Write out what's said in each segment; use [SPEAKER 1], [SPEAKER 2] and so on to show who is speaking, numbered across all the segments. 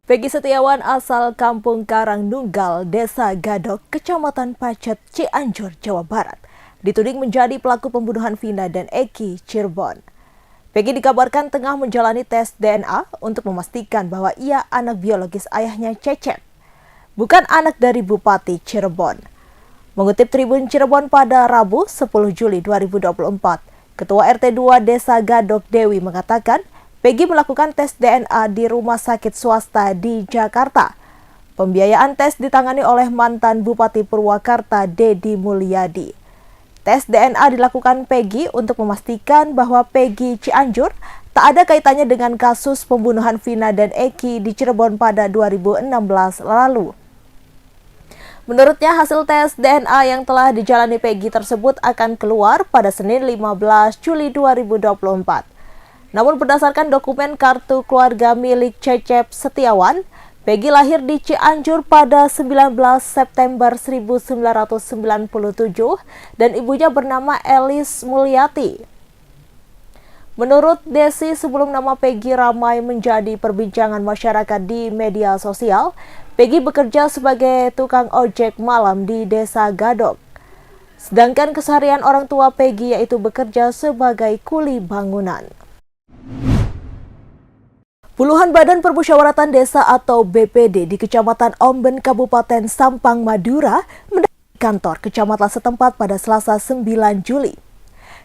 [SPEAKER 1] Peggy Setiawan asal Kampung Karangnunggal, Desa Gadok, Kecamatan Pacet, Cianjur, Jawa Barat, dituding menjadi pelaku pembunuhan Vina dan Eki Cirebon. Peggy dikabarkan tengah menjalani tes DNA untuk memastikan bahwa ia anak biologis ayahnya Cecep, bukan anak dari Bupati Cirebon. Mengutip Tribun Cirebon pada Rabu 10 Juli 2024, Ketua RT 2 Desa Gadok Dewi mengatakan Peggy melakukan tes DNA di rumah sakit swasta di Jakarta. Pembiayaan tes ditangani oleh mantan Bupati Purwakarta Dedi Mulyadi. Tes DNA dilakukan Peggy untuk memastikan bahwa Peggy Cianjur tak ada kaitannya dengan kasus pembunuhan Vina dan Eki di Cirebon pada 2016 lalu. Menurutnya, hasil tes DNA yang telah dijalani Peggy tersebut akan keluar pada Senin 15 Juli 2024. Namun berdasarkan dokumen kartu keluarga milik Cecep Setiawan, Peggy lahir di Cianjur pada 19 September 1997 dan ibunya bernama Elis Mulyati. Menurut Desi, sebelum nama Peggy ramai menjadi perbincangan masyarakat di media sosial, Peggy bekerja sebagai tukang ojek malam di Desa Gadok. Sedangkan keseharian orang tua Peggy yaitu bekerja sebagai kuli bangunan. Puluhan Badan Permusyawaratan Desa atau BPD di Kecamatan Omben, Kabupaten Sampang, Madura mendatangi kantor kecamatan setempat pada Selasa 9 Juli.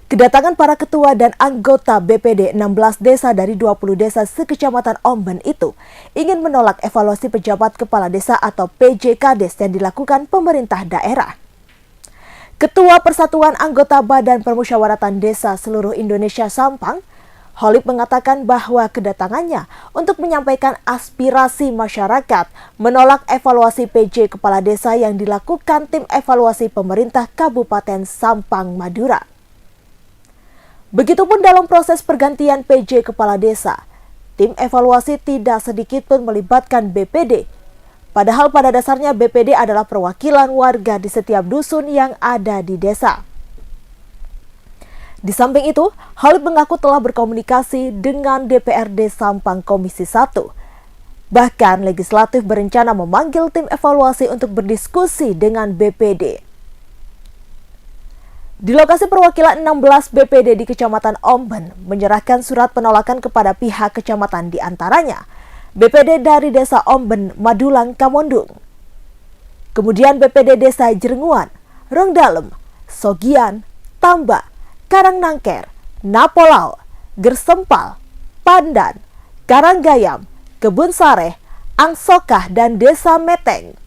[SPEAKER 1] Kedatangan para ketua dan anggota BPD 16 desa dari 20 desa sekecamatan Omben itu ingin menolak evaluasi pejabat kepala desa atau PJKDes yang dilakukan pemerintah daerah. Ketua Persatuan Anggota Badan Permusyawaratan Desa Seluruh Indonesia Sampang, Holib mengatakan bahwa kedatangannya untuk menyampaikan aspirasi masyarakat menolak evaluasi PJ Kepala Desa yang dilakukan tim evaluasi pemerintah Kabupaten Sampang, Madura. Begitupun dalam proses pergantian PJ Kepala Desa, tim evaluasi tidak sedikit pun melibatkan BPD. Padahal pada dasarnya BPD adalah perwakilan warga di setiap dusun yang ada di desa. Di samping itu, Holib mengaku telah berkomunikasi dengan DPRD Sampang Komisi 1. Bahkan, legislatif berencana memanggil tim evaluasi untuk berdiskusi dengan BPD. Di lokasi perwakilan 16 BPD di Kecamatan Omben menyerahkan surat penolakan kepada pihak kecamatan, di antaranya BPD dari Desa Omben, Madulang, Kamondung. Kemudian BPD Desa Jerenguan, Rongdalem, Sogian, Tamba, Karangnangker, Napolau, Gersempal, Pandan, Karanggayam, Kebun Sareh, Angsokah, dan Desa Meteng.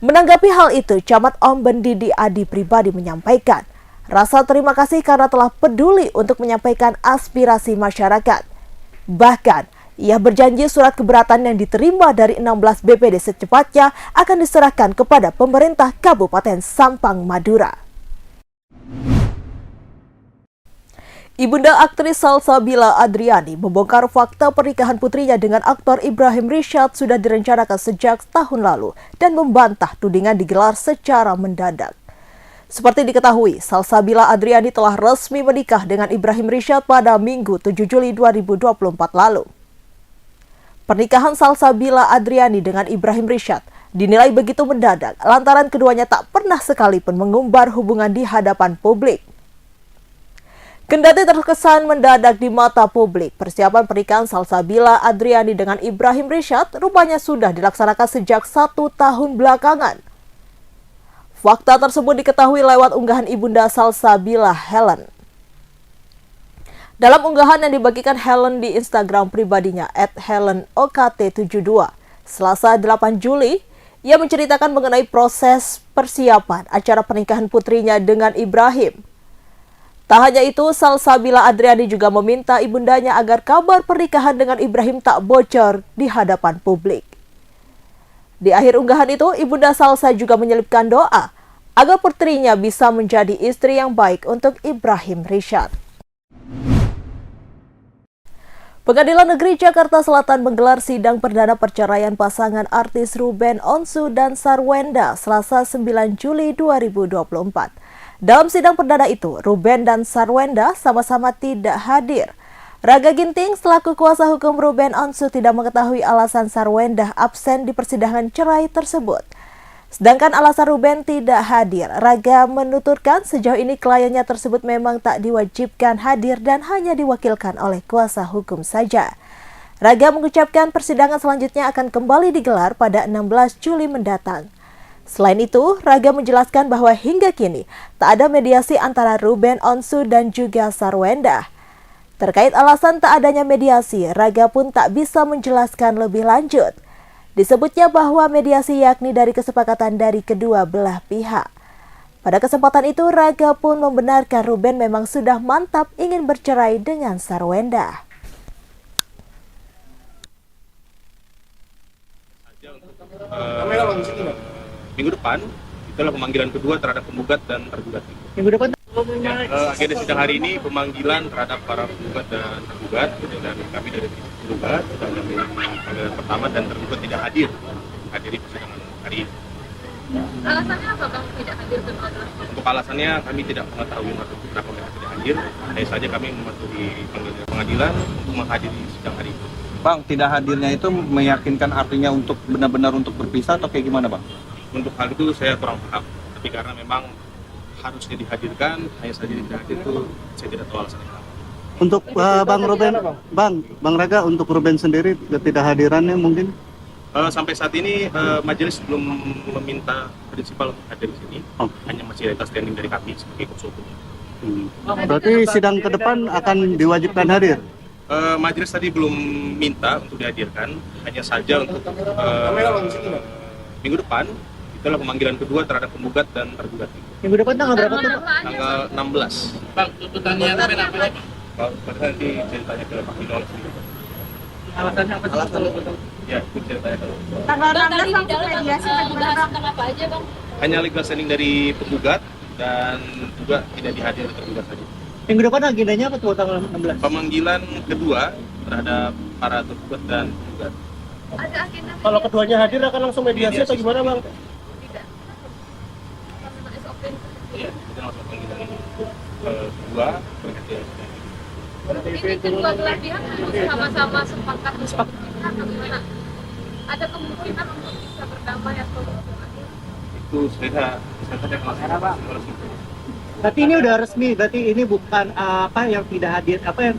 [SPEAKER 1] Menanggapi hal itu, Camat Omben Didi Adi pribadi menyampaikan rasa terima kasih karena telah peduli untuk menyampaikan aspirasi masyarakat. Bahkan, ia berjanji surat keberatan yang diterima dari 16 BPD secepatnya akan diserahkan kepada pemerintah Kabupaten Sampang, Madura. Ibunda aktris Salsabila Adriani membongkar fakta pernikahan putrinya dengan aktor Ibrahim Rishad sudah direncanakan sejak tahun lalu dan membantah tudingan digelar secara mendadak. Seperti diketahui, Salsabila Adriani telah resmi menikah dengan Ibrahim Rishad pada Minggu 7 Juli 2024 lalu. Pernikahan Salsabila Adriani dengan Ibrahim Rishad dinilai begitu mendadak lantaran keduanya tak pernah sekalipun mengumbar hubungan di hadapan publik. Kendati terkesan mendadak di mata publik, persiapan pernikahan Salsabila Adriani dengan Ibrahim Rishad rupanya sudah dilaksanakan sejak 1 tahun belakangan. Fakta tersebut diketahui lewat unggahan ibunda Salsabila, Helen. Dalam unggahan yang dibagikan Helen di Instagram pribadinya @HelenOKT72, Selasa 8 Juli, ia menceritakan mengenai proses persiapan acara pernikahan putrinya dengan Ibrahim. Tak hanya itu, Salsabila Adriani juga meminta ibundanya agar kabar pernikahan dengan Ibrahim tak bocor di hadapan publik. Di akhir unggahan itu, ibunda Salsa juga menyelipkan doa agar putrinya bisa menjadi istri yang baik untuk Ibrahim Rishad. Pengadilan Negeri Jakarta Selatan menggelar sidang perdana perceraian pasangan artis Ruben Onsu dan Sarwenda Selasa 9 Juli 2024. Dalam sidang perdana itu, Ruben dan Sarwenda sama-sama tidak hadir. Raga Ginting selaku kuasa hukum Ruben Onsu tidak mengetahui alasan Sarwendah absen di persidangan cerai tersebut. Sedangkan alasan Ruben tidak hadir, Raga menuturkan sejauh ini kliennya tersebut memang tak diwajibkan hadir dan hanya diwakilkan oleh kuasa hukum saja. Raga mengucapkan persidangan selanjutnya akan kembali digelar pada 16 Juli mendatang. Selain itu, Raga menjelaskan bahwa hingga kini tak ada mediasi antara Ruben Onsu dan juga Sarwendah. Terkait alasan tak adanya mediasi, Raga pun tak bisa menjelaskan lebih lanjut. Disebutnya bahwa mediasi yakni dari kesepakatan dari kedua belah pihak. Pada kesempatan itu, Raga pun membenarkan Ruben memang sudah mantap ingin bercerai dengan Sarwendah.
[SPEAKER 2] Minggu depan itulah pemanggilan kedua terhadap penggugat dan tergugat.
[SPEAKER 3] Minggu depan
[SPEAKER 2] Agenda sidang hari ini pemanggilan terhadap para penggugat dan tergugat, dan kami dari penggugat dan dari panggilan pertama dan tergugat tidak hadiri persidangan hari ini.
[SPEAKER 4] Alasannya apa Bang tidak hadir ke
[SPEAKER 2] Untuk alasannya kami tidak mengetahui kenapa mereka tidak hadir. Hanya saja kami mematuhi panggilan pengadilan untuk menghadiri sidang hari ini.
[SPEAKER 3] Bang, tidak hadirnya itu meyakinkan artinya untuk benar-benar untuk berpisah atau kayak gimana Bang?
[SPEAKER 2] Untuk hal itu saya kurang paham, tapi karena memang harusnya dihadirkan, hanya saja tidak hadir itu saya tidak tahu alasannya kenapa.
[SPEAKER 5] Untuk Bang Ruben, Bang Raga, untuk Ruben sendiri ketidakhadirannya mungkin?
[SPEAKER 2] Sampai saat ini majelis belum meminta prinsipal untuk hadir di sini, hanya masih ada standing dari kami sebagai kuasa hukum.
[SPEAKER 5] Berarti sidang ke depan akan diwajibkan hadir?
[SPEAKER 2] Majelis tadi belum minta untuk dihadirkan, hanya saja untuk minggu depan itulah pemanggilan kedua terhadap penggugat dan tergugat.
[SPEAKER 3] Minggu depan tanggal berapa tuh?
[SPEAKER 2] Tanggal 16.
[SPEAKER 6] Bang, tuntutannya Ruben apa nih?
[SPEAKER 2] Kalau nanti ceritanya ke Pak Minol sendiri.
[SPEAKER 6] Alasannya apa?
[SPEAKER 2] Ya, itu ceritanya ke
[SPEAKER 4] Tanggal 16 di dalam membahas tentang apa aja Bang?
[SPEAKER 2] hanya legal standing dari penggugat dan juga tidak dihadir tergugat saja.
[SPEAKER 3] Minggu depan agendanya apa tuh tanggal 16?
[SPEAKER 2] Pemanggilan kedua terhadap para tergugat dan penggugat.
[SPEAKER 4] Ada agenda
[SPEAKER 3] Kalau keduanya hadir akan langsung mediasi atau gimana Bang?
[SPEAKER 4] tidak? Karena SOP
[SPEAKER 2] Iya, kita langsung panggilan kedua terkait dengan
[SPEAKER 4] ini kedua belah pihak harus sama-sama sepakat atau gimana? Ada kemungkinan untuk bisa berdamai atau
[SPEAKER 2] itu saya kelas.
[SPEAKER 3] Berarti ini udah resmi, berarti ini bukan apa yang tidak hadir, apa yang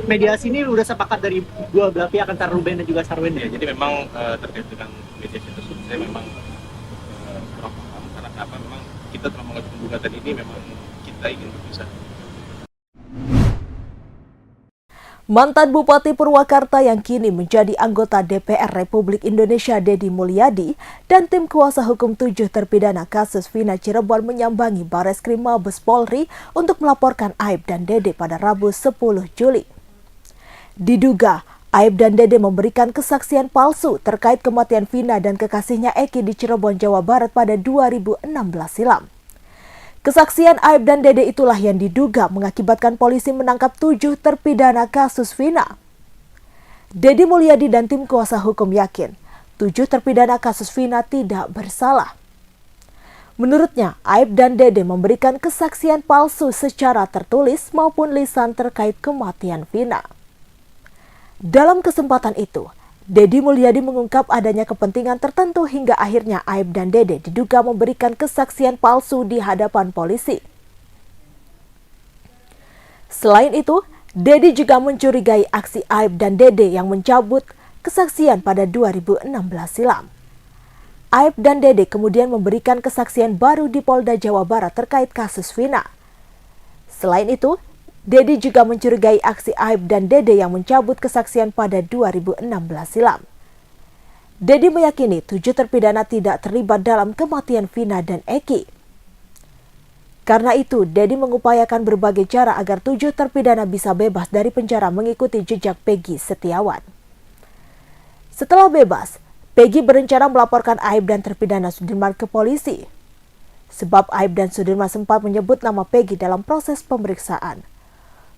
[SPEAKER 3] mediasi ini udah sepakat dari dua belah pihak antara Ruben dan juga Sarwendah.
[SPEAKER 2] Ya, jadi memang terkait dengan mediasi tersebut saya memang kurang paham karena kenapa memang kita telah mengajukan gugatan ini memang kita ingin berpisah.
[SPEAKER 1] Mantan Bupati Purwakarta yang kini menjadi anggota DPR Republik Indonesia Deddy Mulyadi dan tim kuasa hukum 7 terpidana kasus Vina Cirebon menyambangi Bareskrim Mabes Polri untuk melaporkan Aib dan Dede pada Rabu 10 Juli. Diduga Aib dan Dede memberikan kesaksian palsu terkait kematian Vina dan kekasihnya Eki di Cirebon, Jawa Barat pada 2016 silam. Kesaksian Aib dan Dede itulah yang diduga mengakibatkan polisi menangkap 7 terpidana kasus Vina. Deddy Mulyadi dan tim kuasa hukum yakin 7 terpidana kasus Vina tidak bersalah. Menurutnya, Aib dan Dede memberikan kesaksian palsu secara tertulis maupun lisan terkait kematian Vina. Dalam kesempatan itu, Deddy Mulyadi mengungkap adanya kepentingan tertentu hingga akhirnya Aib dan Dede diduga memberikan kesaksian palsu di hadapan polisi. Selain itu, Deddy juga mencurigai aksi Aib dan Dede yang mencabut kesaksian pada 2016 silam. Aib dan Dede kemudian memberikan kesaksian baru di Polda Jawa Barat terkait kasus Vina. Selain itu, Deddy juga mencurigai aksi Aib dan Dede yang mencabut kesaksian pada 2016 silam. Deddy meyakini 7 terpidana tidak terlibat dalam kematian Vina dan Eki. Karena itu, Deddy mengupayakan berbagai cara agar 7 terpidana bisa bebas dari penjara mengikuti jejak Peggy Setiawan. Setelah bebas, Peggy berencana melaporkan Aib dan terpidana Sudirman ke polisi. Sebab Aib dan Sudirman sempat menyebut nama Peggy dalam proses pemeriksaan.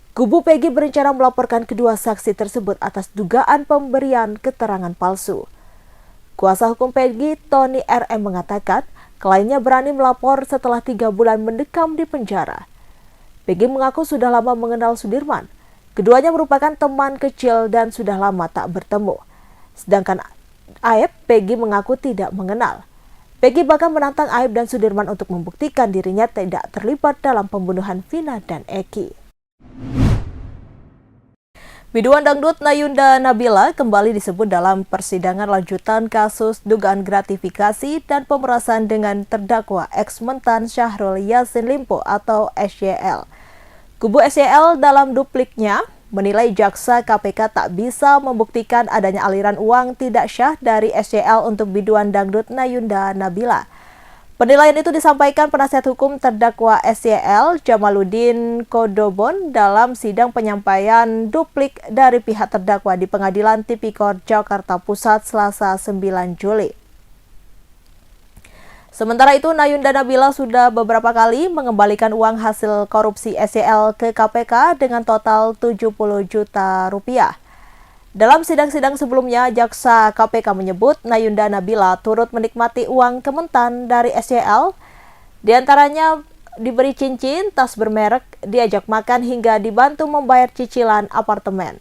[SPEAKER 1] Kubu Peggy berencana melaporkan kedua saksi tersebut atas dugaan pemberian keterangan palsu. Kuasa hukum Peggy, Tony RM, mengatakan kliennya berani melapor setelah 3 bulan mendekam di penjara. Peggy mengaku sudah lama mengenal Sudirman. Keduanya merupakan teman kecil dan sudah lama tak bertemu. Sedangkan Aep, Peggy mengaku tidak mengenal. Peggy bahkan menantang Aep dan Sudirman untuk membuktikan dirinya tidak terlibat dalam pembunuhan Vina dan Eki. Biduan dangdut Nayunda Nabila kembali disebut dalam persidangan lanjutan kasus dugaan gratifikasi dan pemerasan dengan terdakwa ex-mentan Syahrul Yassin Limpo atau SYL. Kubu SYL dalam dupliknya menilai jaksa KPK tak bisa membuktikan adanya aliran uang tidak syah dari SYL untuk biduan dangdut Nayunda Nabila. Penilaian itu disampaikan penasihat hukum terdakwa SYL Jamaluddin Kodobon dalam sidang penyampaian duplik dari pihak terdakwa di Pengadilan Tipikor Jakarta Pusat Selasa 9 Juli. Sementara itu, Nayunda Nabila sudah beberapa kali mengembalikan uang hasil korupsi SYL ke KPK dengan total 70 juta rupiah. Dalam sidang-sidang sebelumnya, jaksa KPK menyebut Nayunda Nabila turut menikmati uang kementan dari SYL, diantaranya diberi cincin, tas bermerek, diajak makan hingga dibantu membayar cicilan apartemen.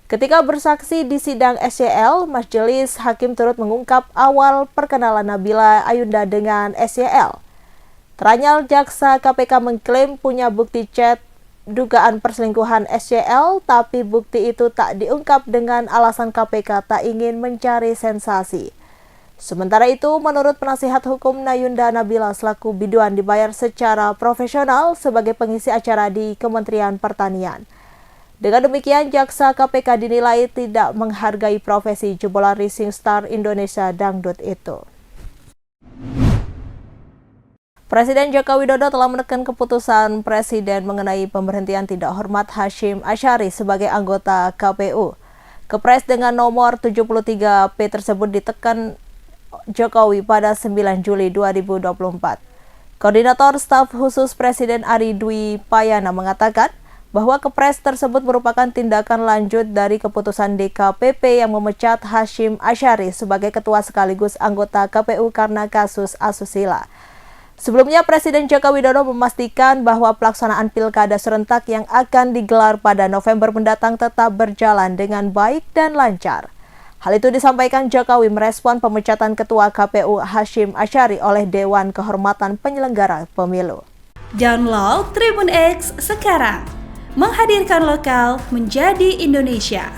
[SPEAKER 1] Ketika bersaksi di sidang SYL, Majelis Hakim turut mengungkap awal perkenalan Nabila Ayunda dengan SYL. Teranyal jaksa KPK mengklaim punya bukti chat dugaan perselingkuhan SYL, tapi bukti itu tak diungkap dengan alasan KPK tak ingin mencari sensasi. Sementara itu, menurut penasihat hukum Nayunda Nabila selaku biduan dibayar secara profesional sebagai pengisi acara di Kementerian Pertanian. Dengan demikian, jaksa KPK dinilai tidak menghargai profesi jebolan rising star Indonesia dangdut itu. Presiden Joko Widodo telah menekan keputusan Presiden mengenai pemberhentian tidak hormat Hasyim Asyari sebagai anggota KPU. Kepres dengan nomor 73P tersebut ditekan Jokowi pada 9 Juli 2024. Koordinator Staf Khusus Presiden Ari Dwi Payana mengatakan bahwa Kepres tersebut merupakan tindakan lanjut dari keputusan DKPP yang memecat Hasyim Asyari sebagai ketua sekaligus anggota KPU karena kasus asusila. Sebelumnya, Presiden Joko Widodo memastikan bahwa pelaksanaan pilkada serentak yang akan digelar pada November mendatang tetap berjalan dengan baik dan lancar. Hal itu disampaikan Jokowi merespon pemecatan Ketua KPU Hasyim Asyari oleh Dewan Kehormatan Penyelenggara Pemilu.
[SPEAKER 7] Download Tribun X sekarang, menghadirkan lokal menjadi Indonesia.